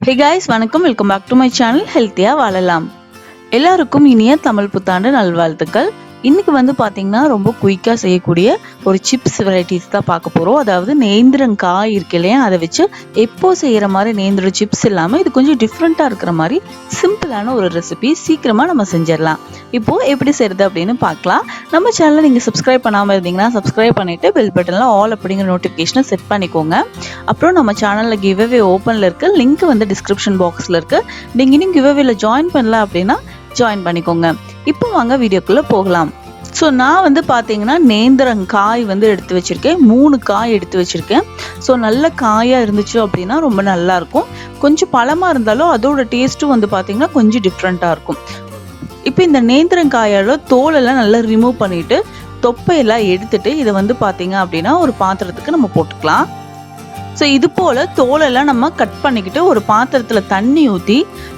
Hey guys, வணக்கம். Welcome back to my channel ஹெல்த்தியா வாழலாம். எல்லாருக்கும் இனிய தமிழ் புத்தாண்டு நல்வாழ்த்துக்கள். இன்னைக்கு பாத்தீங்கன்னா ரொம்ப குயிக்கா செய்யக்கூடிய ஒரு சிப்ஸ் வெரைட்டிஸ் தான் பார்க்க போறோம். அதாவது நேந்திரங்காய் இருக்கு இல்லையா, அதை வச்சு எப்போ செய்யற மாதிரி நேந்திர சிப்ஸ் இல்லாம இது கொஞ்சம் டிஃப்ரெண்டா இருக்கிற மாதிரி சிம்பிளான ஒரு ரெசிபி சீக்கிரமா நம்ம செஞ்சிடலாம். இப்போ எப்படி செய்யறது அப்படின்னு பார்க்கலாம். நம்ம சேனலை நீங்க சப்ஸ்கிரைப் பண்ணாம இருந்தீங்கன்னா சப்ஸ்கிரைப் பண்ணிட்டு பெல் பட்டன்ல ஆல் அப்படிங்கிற நோட்டிபிகேஷனை செட் பண்ணிக்கோங்க. அப்புறம் நம்ம சேனல்ல கிவ்அவே ஓப்பன்ல இருக்கு, லிங்க் டிஸ்கிரிப்ஷன் பாக்ஸ்ல இருக்கு. நீங்க இன்னும் கிவ்அவேல ஜாயின் பண்ணல அப்படின்னா ஜாயின் பண்ணிக்கோங்க. இப்போ வாங்க வீடியோக்குள்ள போகலாம். ஸோ நான் பார்த்தீங்கன்னா நேந்திரங்காய் எடுத்து வச்சிருக்கேன். 3 காய் எடுத்து வச்சிருக்கேன். ஸோ நல்ல காயாக இருந்துச்சு அப்படின்னா ரொம்ப நல்லா இருக்கும். கொஞ்சம் பழமாக இருந்தாலும் அதோட டேஸ்ட்டும் பார்த்தீங்கன்னா கொஞ்சம் டிஃப்ரெண்ட்டாக இருக்கும். இப்போ இந்த நேந்திரங்காயோட தோலெல்லாம் நல்லா ரிமூவ் பண்ணிட்டு தொப்பையெல்லாம் எடுத்துட்டு இதை பார்த்தீங்க அப்படின்னா ஒரு பாத்திரத்துக்கு நம்ம போட்டுக்கலாம். ஸோ இது போல் தோலெல்லாம் நம்ம கட் பண்ணிக்கிட்டு ஒரு பாத்திரத்தில் தண்ணி ஊற்றி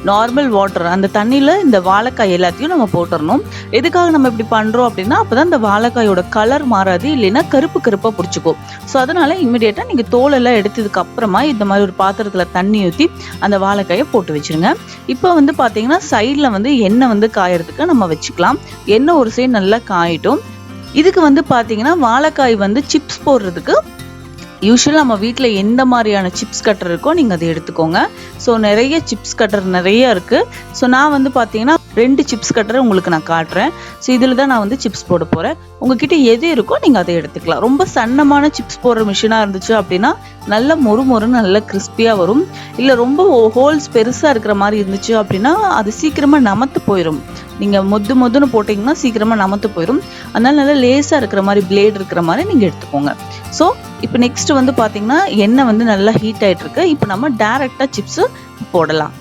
நார்மல் வாட்டர் அந்த தண்ணியில் இந்த வாழைக்காய் எல்லாத்தையும் நம்ம போட்டுடணும். எதுக்காக நம்ம இப்படி பண்ணுறோம் அப்படின்னா அப்போ தான் இந்த வாழைக்காயோட கலர் மாறாது, இல்லைன்னா கருப்பாக பிடிச்சிக்கும். ஸோ அதனால் இம்மிடியேட்டாக நீங்கள் தோலெல்லாம் எடுத்ததுக்கு அப்புறமா இந்த மாதிரி ஒரு பாத்திரத்தில் தண்ணி ஊற்றி அந்த வாழைக்காயை போட்டு வச்சுருங்க. இப்போ பார்த்தீங்கன்னா சைடில் எண்ணெய் காயறதுக்கு நம்ம வச்சுக்கலாம். எண்ணெய் ஒரு சைடு நல்லா காயிட்டும். இதுக்கு பார்த்தீங்கன்னா வாழைக்காய் சிப்ஸ் போடுறதுக்கு யூஸ்வலாக நம்ம வீட்டில் எந்த மாதிரியான சிப்ஸ் கட்டர் இருக்கோ நீங்கள் அதை எடுத்துக்கோங்க. ஸோ நிறைய சிப்ஸ் கட்டர் நிறைய இருக்குது. ஸோ நான் பார்த்தீங்கன்னா 2 சிப்ஸ் கட்டரை உங்களுக்கு நான் காட்டுறேன். ஸோ இதில் தான் நான் சிப்ஸ் போட போகிறேன். உங்ககிட்ட எது இருக்கோ நீங்கள் அதை எடுத்துக்கலாம். ரொம்ப சன்னமான சிப்ஸ் போடுற மிஷினாக இருந்துச்சு அப்படின்னா நல்ல மொறுன்னு நல்ல கிறிஸ்பியாக வரும். இல்லை ரொம்ப ஹோல்ஸ் பெருசாக இருக்கிற மாதிரி இருந்துச்சு அப்படின்னா அது சீக்கிரமாக நமத்து போயிடும். நீங்கள் மொத்துன்னு போட்டிங்கன்னா சீக்கிரமாக நமத்து போயிடும். அதனால நல்லா லேஸாக இருக்கிற மாதிரி பிளேட் இருக்கிற மாதிரி நீங்கள் எடுத்துக்கோங்க. ஸோ இப்போ நெக்ஸ்ட் பார்த்தீங்கன்னா எண்ணெய் நல்லா ஹீட் ஆகிட்டு இருக்கு. இப்போ நம்ம டைரெக்டாக சிப்ஸு போடலாம்.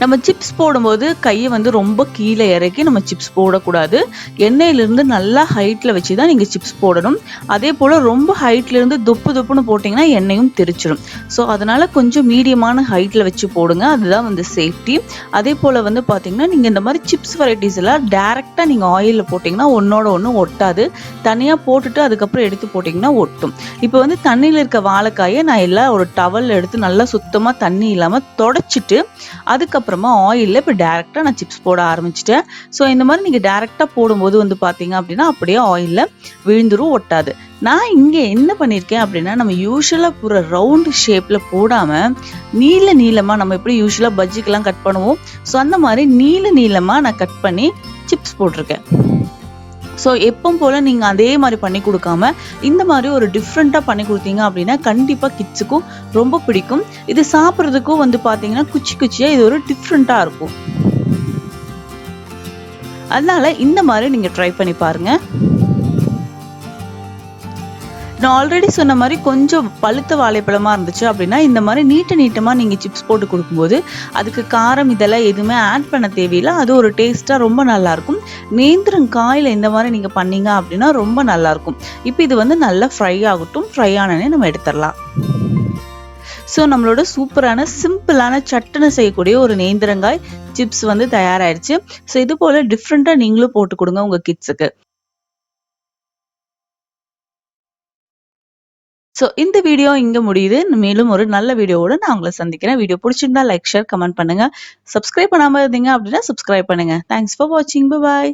நம்ம சிப்ஸ் போடும்போது கையை ரொம்ப கீழே இறக்கி நம்ம சிப்ஸ் போடக்கூடாது. எண்ணெயிலிருந்து நல்லா ஹைட்டில் வச்சு தான் நீங்கள் சிப்ஸ் போடணும். அதே போல் ரொம்ப ஹைட்லேருந்து தொப்புன்னு போட்டிங்கன்னா எண்ணெயும் தெரிச்சிடும். ஸோ அதனால் கொஞ்சம் மீடியமான ஹைட்டில் வச்சு போடுங்க. அதுதான் சேஃப்டி. அதே போல் பார்த்தீங்கன்னா நீங்கள் இந்த மாதிரி சிப்ஸ் வெரைட்டிஸ் எல்லாம் டேரெக்டாக நீங்கள் ஆயிலில் போட்டிங்கன்னா ஒன்றோட ஒன்று ஒட்டாது. தனியாக போட்டுட்டு அதுக்கப்புறம் எடுத்து போட்டிங்கன்னா ஒட்டும். இப்போ தண்ணியில் இருக்க வாழைக்காயை நான் எல்லாம் ஒரு டவல் எடுத்து நல்லா சுத்தமாக தண்ணி இல்லாமல் தொடச்சிட்டு அதுக்கப்புறமா ஆயிலில் இப்போ டேரெக்டாக நான் சிப்ஸ் போட ஆரம்பிச்சிட்டேன். ஸோ இந்த மாதிரி நீங்கள் டேரெக்டாக போடும்போது பார்த்தீங்க அப்படின்னா அப்படியே ஆயிலில் விழுந்துரும், ஒட்டாது. நான் இங்கே என்ன பண்ணியிருக்கேன் அப்படின்னா நம்ம யூஸ்வலாக பூரா ரவுண்டு ஷேப்பில் போடாமல் நீளமாக நம்ம எப்படி யூஸ்வலாக பஜ்ஜிக்கெல்லாம் கட் பண்ணுவோம், ஸோ அந்த மாதிரி நீளமாக நான் கட் பண்ணி சிப்ஸ் போட்டிருக்கேன். ஸோ எப்பவும் போல் நீங்கள் அதே மாதிரி பண்ணி கொடுக்காம இந்த மாதிரி ஒரு டிஃப்ரெண்ட்டாக பண்ணி கொடுத்தீங்க அப்படின்னா கண்டிப்பாக கிட்ஸுக்கும் ரொம்ப பிடிக்கும். இது சாப்பிட்றதுக்கும் பார்த்தீங்கன்னா குச்சியாக இது ஒரு டிஃப்ரெண்ட்டாக இருக்கும். அதனால இந்த மாதிரி நீங்கள் ட்ரை பண்ணி பாருங்கள். நான் ஆல்ரெடி சொன்ன மாதிரி கொஞ்சம் பழுத்த வாழைப்பழமாக இருந்துச்சு அப்படின்னா இந்த மாதிரி நீட்டமாக நீங்கள் சிப்ஸ் போட்டு கொடுக்கும்போது அதுக்கு காரம் இதெல்லாம் எதுவுமே ஆட் பண்ண தேவையில்லை. அது ஒரு டேஸ்ட்டாக ரொம்ப நல்லாயிருக்கும். நேந்திரங்காயில் இந்த மாதிரி நீங்கள் பண்ணீங்க அப்படின்னா ரொம்ப நல்லாயிருக்கும். இப்போ இது நல்லா ஃப்ரை ஆகட்டும். ஃப்ரை ஆனனே நம்ம எடுத்துடலாம். ஸோ நம்மளோட சூப்பரான சிம்பிளான சட்டுன்னு செய்யக்கூடிய ஒரு நேந்திரங்காய் சிப்ஸ் தயாராகிடுச்சு. ஸோ இது போல் டிஃப்ரெண்ட்டாக நீங்களும் போட்டு கொடுங்க உங்கள் கிட்ஸுக்கு. ஸோ இந்த வீடியோ இங்கே முடியுது. மேலும் ஒரு நல்ல வீடியோவோட நான் உங்களை சந்திக்கிறேன். வீடியோ பிடிச்சிருந்தா லைக், ஷேர், கமெண்ட் பண்ணுங்க. சப்ஸ்கிரைப் பண்ணாமல் இருந்தீங்க அப்படின்னா சப்ஸ்கிரைப் பண்ணுங்க. தேங்க்ஸ் ஃபார் வாட்சிங். பாய்.